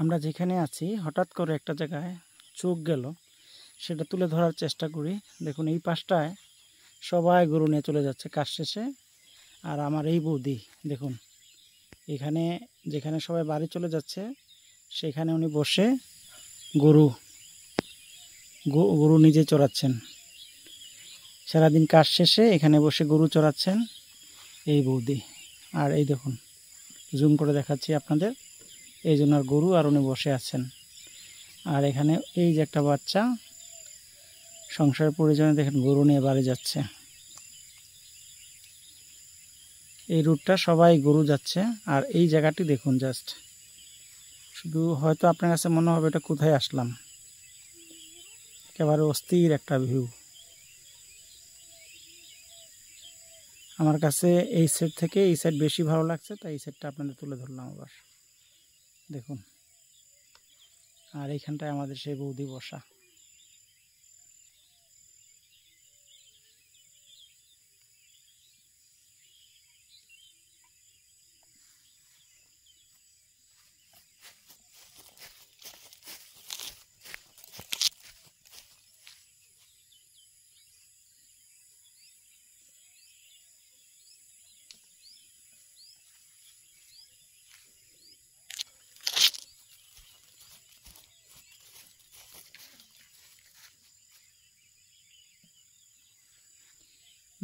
আমরা যেখানে আছি হঠাৎ করে একটা জায়গায় চোখ গেল, সেটা তুলে ধরার চেষ্টা করি। দেখুন এই পাশটায় সবাই গরু নিয়ে চলে যাচ্ছে কাজ শেষে। আর আমার এই বৌদি দেখুন, এখানে যেখানে সবাই বাড়ি চলে যাচ্ছে সেখানে উনি বসে গরু নিজে চড়াচ্ছেন। সারাদিন কাজ শেষে এখানে বসে গরু চড়াচ্ছেন এই বৌদি। আর এই দেখুন, জুম করে দেখাচ্ছি আপনাদের, এই জন্য আর গরু আর উনি বসে আছেন। আর এখানে এই যে একটা বাচ্চা সংসারের প্রয়োজনে দেখেন গরু নিয়ে বাড়ি যাচ্ছে। এই রুটটা সবাই গরু যাচ্ছে। আর এই জায়গাটি দেখুন, জাস্ট শুধু হয়তো আপনার কাছে মনে হবে এটা কোথায় আসলাম, একেবারে অস্থির একটা ভিউ। আমার কাছে এই সাইড থেকে এই সাইড বেশি ভালো লাগছে, তাই এই সাইডটা আপনাদের তুলে ধরলাম আবার। দেখুন, আর এইখানটায় আমাদের সেই বৌদি বসা।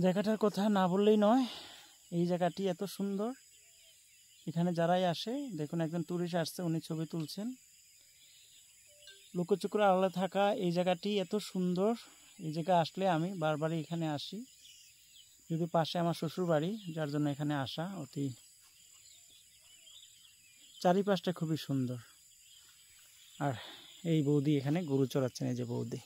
জায়গাটার কথা না বললেই নয়, এই জায়গাটি এত সুন্দর। এখানে যারাই আসে, দেখুন একজন টুরিস্ট আসছে, উনি ছবি তুলছেন। লুকোচুকুর আড়ালে থাকা এই জায়গাটি এত সুন্দর। এই জায়গা আসলে আমি বারবারই এখানে আসি, যদি পাশে আমার শ্বশুর বাড়ি, যার জন্য এখানে আসা অতি। চারিপাশটা খুবই সুন্দর। আর এই বৌদি এখানে গরু চড়াচ্ছেন, এই যে বৌদি।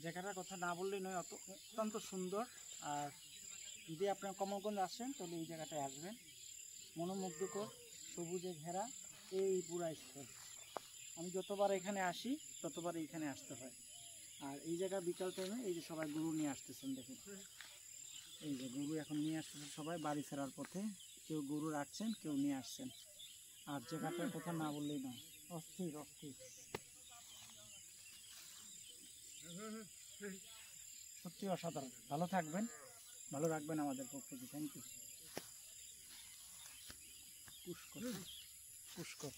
জায়গাটার কথা না বললেই নয়, অত্যন্ত সুন্দর। আর যদি আপনার কমলগঞ্জ আসেন তাহলে এই জায়গাটায় আসবেন। মনোমুগ্ধকর সবুজে ঘেরা এই পুরা স্থল। আমি যতবার এখানে আসি ততবার এইখানে আসতে হয়। আর এই জায়গা বিকাল টাইমে এই যে সবাই গরু নিয়ে আসতেছেন, দেখুন এই যে গরু এখন নিয়ে আসতেছে সবাই বাড়ি ফেরার পথে। কেউ গরু রাখছেন, কেউ নিয়ে আসছেন। আর জায়গাটার কথা না বললেই নয়, অস্থির অস্থির, সত্যি অসাধারণ। ভালো থাকবেন, ভালো রাখবেন আমাদের পক্ষে। Thank you. পুষ্কর পুষ্কর